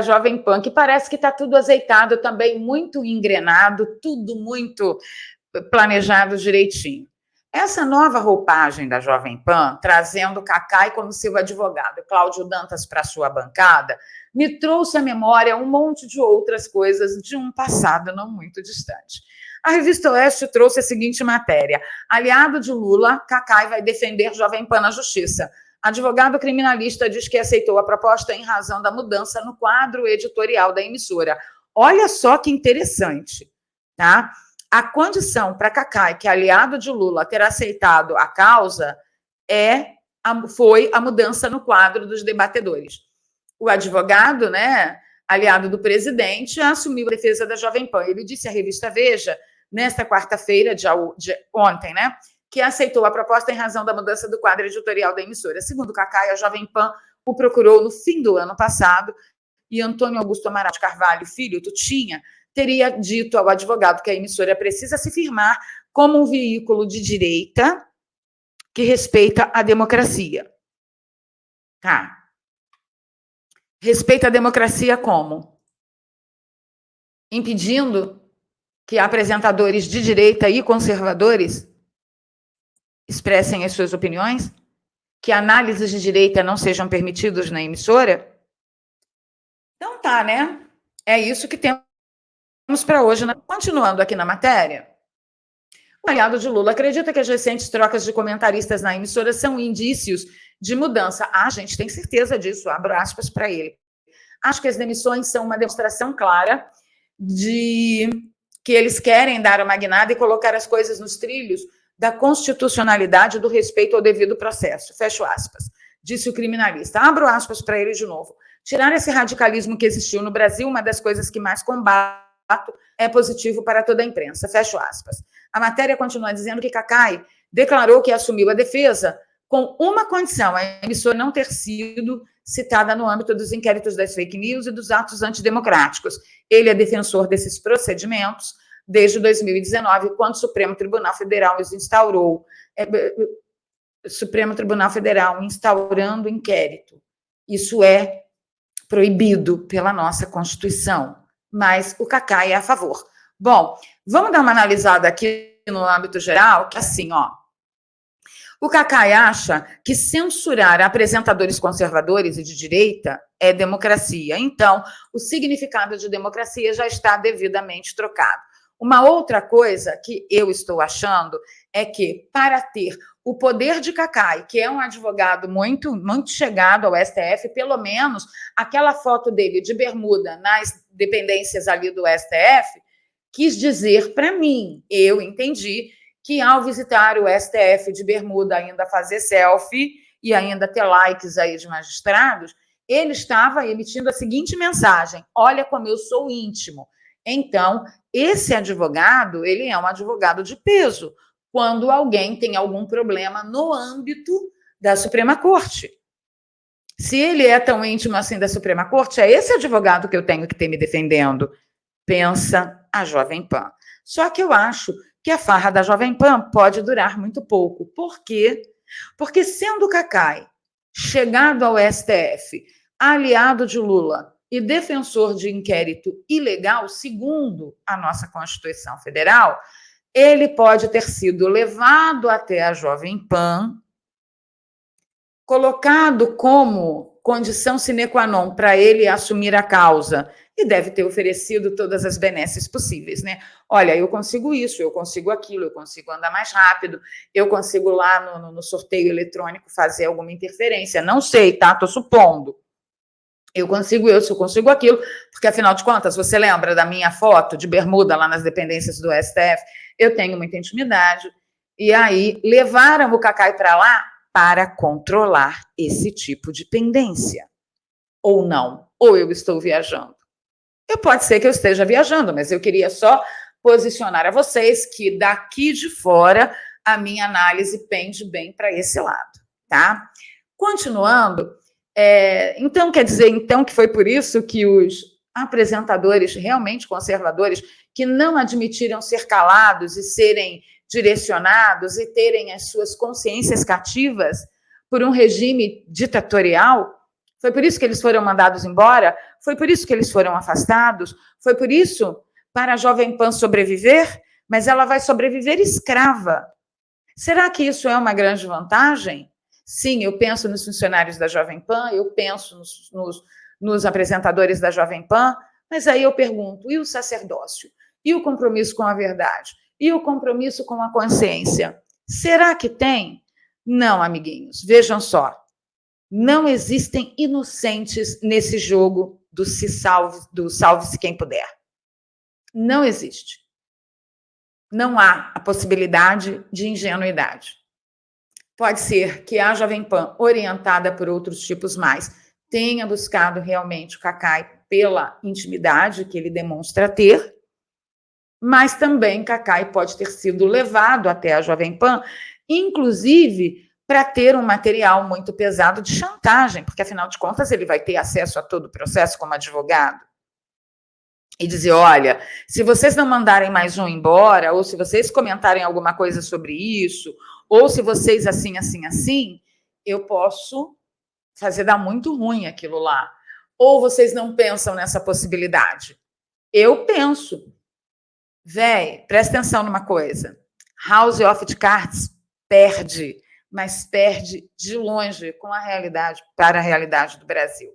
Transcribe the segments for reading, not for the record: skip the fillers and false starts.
Jovem Pan, que parece que está tudo azeitado também, muito engrenado, tudo muito planejado direitinho. Essa nova roupagem da Jovem Pan, trazendo Cacai como seu advogado, Cláudio Dantas para sua bancada, me trouxe à memória um monte de outras coisas de um passado não muito distante. A revista Oeste trouxe a seguinte matéria: aliado de Lula, Cacai vai defender Jovem Pan na justiça. Advogado criminalista diz que aceitou a proposta em razão da mudança no quadro editorial da emissora. Olha só que interessante, tá? A condição para Cacai, que é aliado de Lula, ter aceitado a causa foi a mudança no quadro dos debatedores. O advogado, né, aliado do presidente, assumiu a defesa da Jovem Pan. Ele disse à revista Veja, nesta quarta-feira, de ontem, né, que aceitou a proposta em razão da mudança do quadro editorial da emissora. Segundo Cacai, a Jovem Pan o procurou no fim do ano passado e Antônio Augusto Amaral de Carvalho, filho, Tutinha, teria dito ao advogado que a emissora precisa se firmar como um veículo de direita que respeita a democracia. Tá. Respeita a democracia como? Impedindo que apresentadores de direita e conservadores expressem as suas opiniões? Que análises de direita não sejam permitidos na emissora? Então tá, né? É isso que temos para hoje. Continuando aqui na matéria, o aliado de Lula acredita que as recentes trocas de comentaristas na emissora são indícios de mudança. A gente tem certeza disso, abro aspas para ele. Acho que as demissões são uma demonstração clara de que eles querem dar uma guinada e colocar as coisas nos trilhos da constitucionalidade do respeito ao devido processo. Fecho aspas. Disse o criminalista. Abro aspas para ele de novo. Tirar esse radicalismo que existiu no Brasil, uma das coisas que mais combato, é positivo para toda a imprensa. Fecho aspas. A matéria continua dizendo que Cacai declarou que assumiu a defesa com uma condição: a emissora não ter sido citada no âmbito dos inquéritos das fake news e dos atos antidemocráticos. Ele é defensor desses procedimentos desde 2019, quando o Supremo Tribunal Federal instaurou Supremo Tribunal Federal instaurando inquérito. Isso é proibido pela nossa Constituição, mas o Cacai é a favor. Bom, vamos dar uma analisada aqui no âmbito geral, que assim, ó, o Cacai acha que censurar apresentadores conservadores e de direita é democracia. Então, o significado de democracia já está devidamente trocado. Uma outra coisa que eu estou achando é que, para ter o poder de Cacai, que é um advogado muito, muito chegado ao STF, pelo menos aquela foto dele de bermuda nas dependências ali do STF, quis dizer para mim, eu entendi, que ao visitar o STF de bermuda, ainda fazer selfie e ainda ter likes aí de magistrados, ele estava emitindo a seguinte mensagem: olha como eu sou íntimo. Então, esse advogado, ele é um advogado de peso quando alguém tem algum problema no âmbito da Suprema Corte. Se ele é tão íntimo assim da Suprema Corte, é esse advogado que eu tenho que ter me defendendo. Pensa a Jovem Pan. Só que eu acho que a farra da Jovem Pan pode durar muito pouco. Por quê? Porque sendo Cacai chegado ao STF, aliado de Lula e defensor de inquérito ilegal, segundo a nossa Constituição Federal, ele pode ter sido levado até a Jovem Pan, colocado como condição sine qua non para ele assumir a causa, e deve ter oferecido todas as benesses possíveis, né? Olha, eu consigo isso, eu consigo aquilo, eu consigo andar mais rápido, eu consigo lá no sorteio eletrônico fazer alguma interferência. Não sei, tá? Estou supondo. Eu consigo isso, eu consigo aquilo, porque, afinal de contas, você lembra da minha foto de bermuda lá nas dependências do STF? Eu tenho muita intimidade. E aí, levaram o Cacai para lá para controlar esse tipo de pendência. Ou não, ou eu estou viajando. Pode ser que eu esteja viajando, mas eu queria só posicionar a vocês que daqui de fora a minha análise pende bem para esse lado, tá? Continuando, então quer dizer então que foi por isso que os apresentadores realmente conservadores que não admitiram ser calados e serem direcionados e terem as suas consciências cativas por um regime ditatorial Foi por isso que eles foram mandados embora? Foi por isso que eles foram afastados? Foi por isso, para a Jovem Pan sobreviver? Mas ela vai sobreviver escrava. Será que isso é uma grande vantagem? Sim, eu penso nos funcionários da Jovem Pan, eu penso nos apresentadores da Jovem Pan, mas aí eu pergunto, e o sacerdócio? E o compromisso com a verdade? E o compromisso com a consciência? Será que tem? Não, amiguinhos, vejam só. Não existem inocentes nesse jogo do salve-se quem puder. Não existe. Não há a possibilidade de ingenuidade. Pode ser que a Jovem Pan, orientada por outros tipos mais, tenha buscado realmente o Cacai pela intimidade que ele demonstra ter, mas também Cacai pode ter sido levado até a Jovem Pan, inclusive para ter um material muito pesado de chantagem, porque, afinal de contas, ele vai ter acesso a todo o processo como advogado. E dizer, olha, se vocês não mandarem mais um embora, ou se vocês comentarem alguma coisa sobre isso, ou se vocês assim, eu posso fazer dar muito ruim aquilo lá. Ou vocês não pensam nessa possibilidade? Eu penso. Véi, presta atenção numa coisa. House of Cards perde, mas perde de longe com a realidade, para a realidade do Brasil.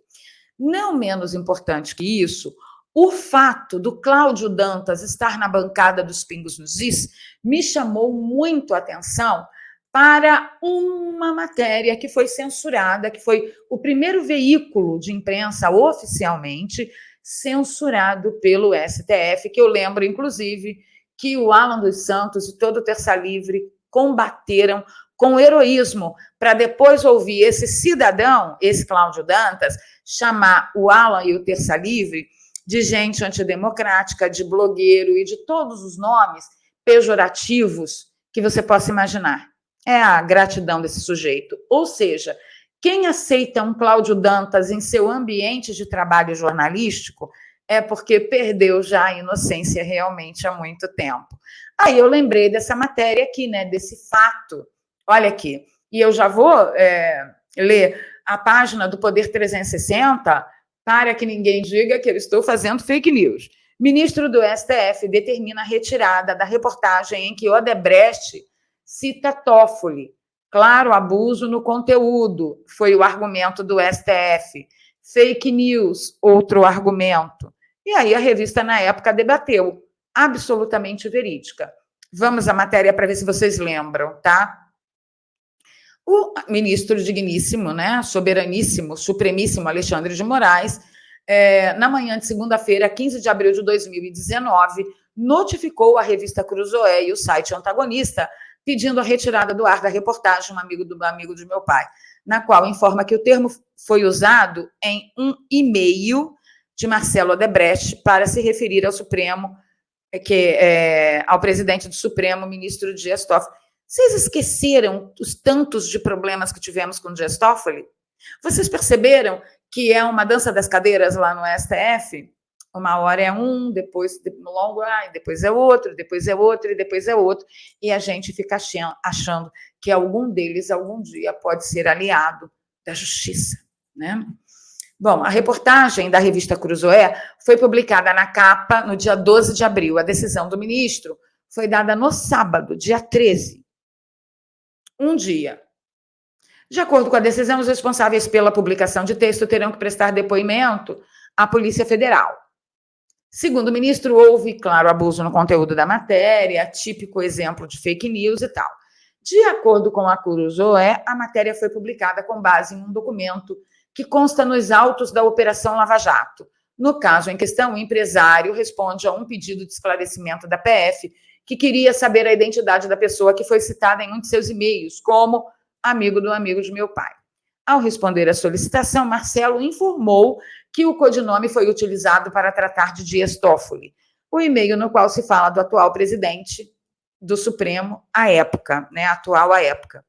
Não menos importante que isso, o fato do Cláudio Dantas estar na bancada dos Pingos nos Is me chamou muito a atenção para uma matéria que foi censurada, que foi o primeiro veículo de imprensa oficialmente censurado pelo STF, que eu lembro, inclusive, que o Alan dos Santos e todo o Terça Livre combateram com heroísmo, para depois ouvir esse cidadão, esse Cláudio Dantas, chamar o Alan e o Terça Livre de gente antidemocrática, de blogueiro e de todos os nomes pejorativos que você possa imaginar. É a gratidão desse sujeito. Ou seja, quem aceita um Cláudio Dantas em seu ambiente de trabalho jornalístico é porque perdeu já a inocência realmente há muito tempo. Aí eu lembrei dessa matéria aqui, né, desse fato. Olha aqui. E eu já vou ler a página do Poder 360 para que ninguém diga que eu estou fazendo fake news. Ministro do STF determina a retirada da reportagem em que Odebrecht cita Toffoli. Claro, abuso no conteúdo, foi o argumento do STF. Fake news, outro argumento. E aí a revista, na época, debateu. Absolutamente verídica. Vamos à matéria para ver se vocês lembram, tá? O ministro digníssimo, né, soberaníssimo, supremíssimo Alexandre de Moraes, na manhã de segunda-feira, 15 de abril de 2019, notificou a revista Cruzoé e o site Antagonista, pedindo a retirada do ar da reportagem, um amigo de meu pai, na qual informa que o termo foi usado em um e-mail de Marcelo Odebrecht para se referir ao Supremo, ao presidente do Supremo, ministro Dias Toffoli. Vocês esqueceram os tantos de problemas que tivemos com o Dias Toffoli? Vocês perceberam que é uma dança das cadeiras lá no STF? Uma hora é um, depois longo, depois é outro, depois é outro e depois é outro. E a gente fica achando que algum deles, algum dia, pode ser aliado da justiça, né? Bom, a reportagem da revista Cruzoé foi publicada na capa no dia 12 de abril. A decisão do ministro foi dada no sábado, dia 13. Um dia. De acordo com a decisão, os responsáveis pela publicação de texto terão que prestar depoimento à Polícia Federal. Segundo o ministro, houve, claro, abuso no conteúdo da matéria, típico exemplo de fake news e tal. De acordo com a Cruzoé, a matéria foi publicada com base em um documento que consta nos autos da Operação Lava Jato. No caso em questão, o empresário responde a um pedido de esclarecimento da PF, que queria saber a identidade da pessoa que foi citada em um de seus e-mails, como amigo de meu pai. Ao responder à solicitação, Marcelo informou que o codinome foi utilizado para tratar de Dias Toffoli, o e-mail no qual se fala do atual presidente do Supremo à época, né, atual à época.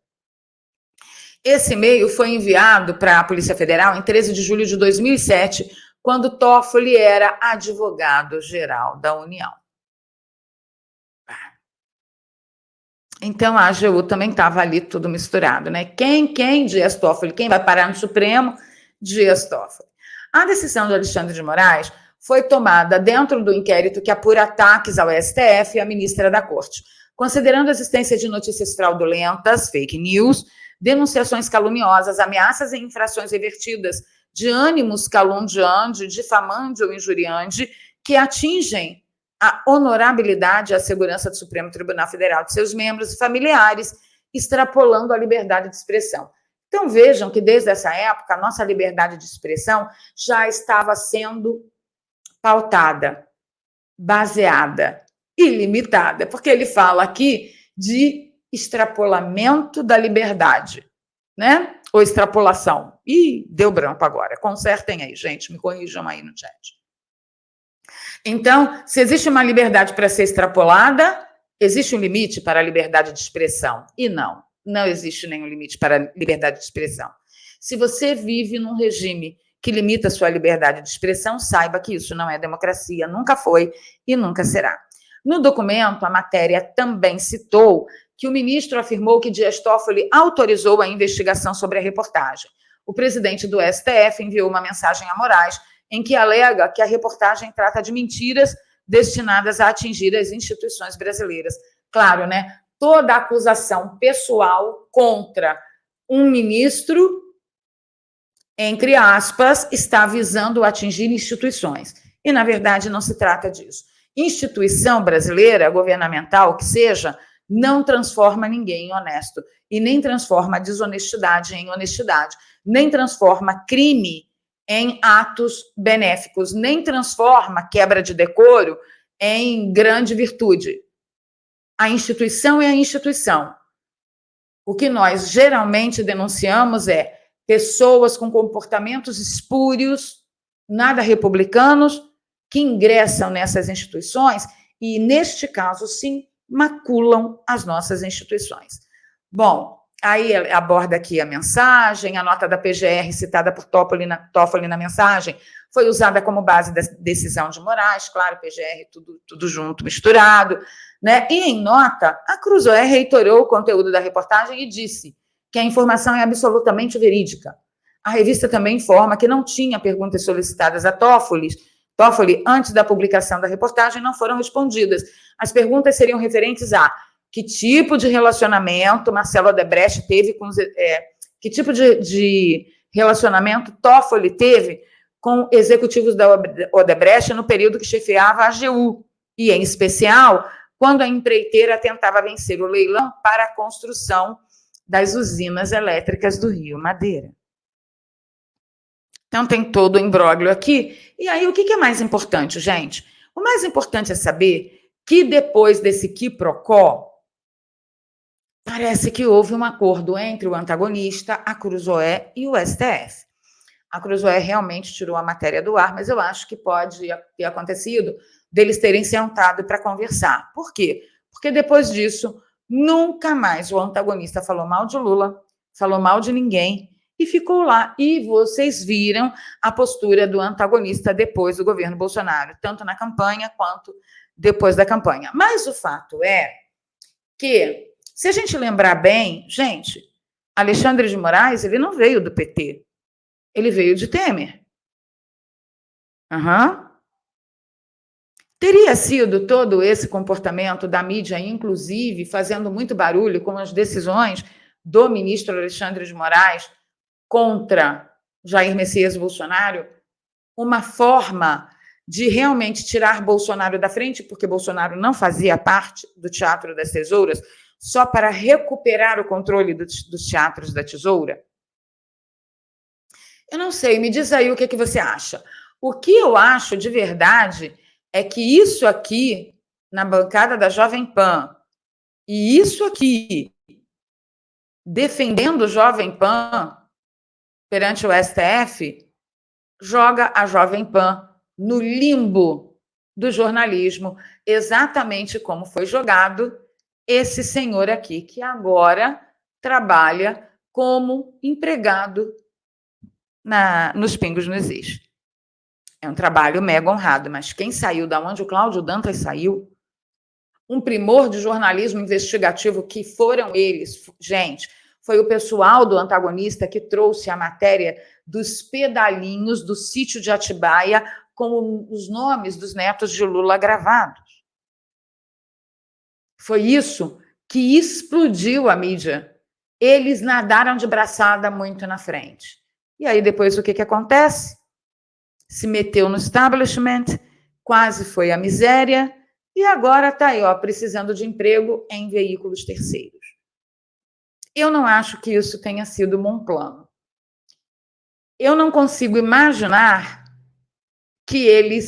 Esse e-mail foi enviado para a Polícia Federal em 13 de julho de 2007, quando Toffoli era advogado-geral da União. Então, a AGU também estava ali tudo misturado, né? Quem Dias Toffoli, quem vai parar no Supremo? Dias Toffoli. A decisão de Alexandre de Moraes foi tomada dentro do inquérito que apura ataques ao STF e à ministra da Corte, considerando a existência de notícias fraudulentas, fake news, denunciações caluniosas, ameaças e infrações revertidas de ânimos caluniante, difamante ou injuriante que atingem a honorabilidade e a segurança do Supremo Tribunal Federal, de seus membros e familiares, extrapolando a liberdade de expressão. Então, vejam que desde essa época, a nossa liberdade de expressão já estava sendo pautada, baseada e limitada, porque ele fala aqui de extrapolamento da liberdade, né? Ou extrapolação. Ih, deu branco agora. Consertem aí, gente, me corrijam aí no chat. Então, se existe uma liberdade para ser extrapolada, existe um limite para a liberdade de expressão. E não existe nenhum limite para a liberdade de expressão. Se você vive num regime que limita a sua liberdade de expressão, saiba que isso não é democracia, nunca foi e nunca será. No documento, a matéria também citou que o ministro afirmou que Dias Toffoli autorizou a investigação sobre a reportagem. O presidente do STF enviou uma mensagem a Moraes em que alega que a reportagem trata de mentiras destinadas a atingir as instituições brasileiras. Claro, né? Toda acusação pessoal contra um ministro, entre aspas, está visando atingir instituições. E, na verdade, não se trata disso. Instituição brasileira, governamental, que seja, não transforma ninguém em honesto e nem transforma a desonestidade em honestidade, nem transforma crime em atos benéficos, nem transforma quebra de decoro em grande virtude. A instituição é a instituição. O que nós geralmente denunciamos é pessoas com comportamentos espúrios, nada republicanos, que ingressam nessas instituições e, neste caso, sim, maculam as nossas instituições. Bom, aí aborda aqui a mensagem, a nota da PGR citada por Toffoli na mensagem foi usada como base da decisão de Moraes, claro, PGR tudo junto, misturado, né? E em nota, a Cruzoé reitorou o conteúdo da reportagem e disse que a informação é absolutamente verídica. A revista também informa que não tinha perguntas solicitadas a Toffoli antes da publicação da reportagem não foram respondidas. As perguntas seriam referentes a que tipo de relacionamento Marcelo Odebrecht teve com que tipo de relacionamento Toffoli teve com executivos da Odebrecht no período que chefiava a AGU, e, em especial, quando a empreiteira tentava vencer o leilão para a construção das usinas elétricas do Rio Madeira. Então, tem todo o imbróglio aqui. E aí, o que é mais importante, gente? O mais importante é saber que, depois desse quiprocó, parece que houve um acordo entre o antagonista, a Cruzoé e o STF. A Cruzoé realmente tirou a matéria do ar, mas eu acho que pode ter acontecido deles terem sentado para conversar. Por quê? Porque depois disso, nunca mais o antagonista falou mal de Lula, falou mal de ninguém e ficou lá. E vocês viram a postura do antagonista depois do governo Bolsonaro, tanto na campanha quanto depois da campanha. Mas o fato é que, se a gente lembrar bem, gente, Alexandre de Moraes, ele não veio do PT, ele veio de Temer. Teria sido todo esse comportamento da mídia, inclusive, fazendo muito barulho com as decisões do ministro Alexandre de Moraes contra Jair Messias Bolsonaro, uma forma de realmente tirar Bolsonaro da frente, porque Bolsonaro não fazia parte do Teatro das Tesouras, só para recuperar o controle dos teatros da Tesoura? Eu não sei, me diz aí o que você acha. O que eu acho de verdade é que isso aqui, na bancada da Jovem Pan, e isso aqui, defendendo o Jovem Pan perante o STF, joga a Jovem Pan no limbo do jornalismo, exatamente como foi jogado esse senhor aqui, que agora trabalha como empregado nos Pingos nos Is. É um trabalho mega honrado, mas quem saiu da onde o Cláudio Dantas saiu, um primor de jornalismo investigativo que foram eles, gente, foi o pessoal do antagonista que trouxe a matéria dos pedalinhos do sítio de Atibaia com os nomes dos netos de Lula gravados. Foi isso que explodiu a mídia. Eles nadaram de braçada muito na frente. E aí, depois, o que acontece? Se meteu no establishment, quase foi à miséria, e agora está aí, ó, precisando de emprego em veículos terceiros. Eu não acho que isso tenha sido um bom plano. Eu não consigo imaginar que eles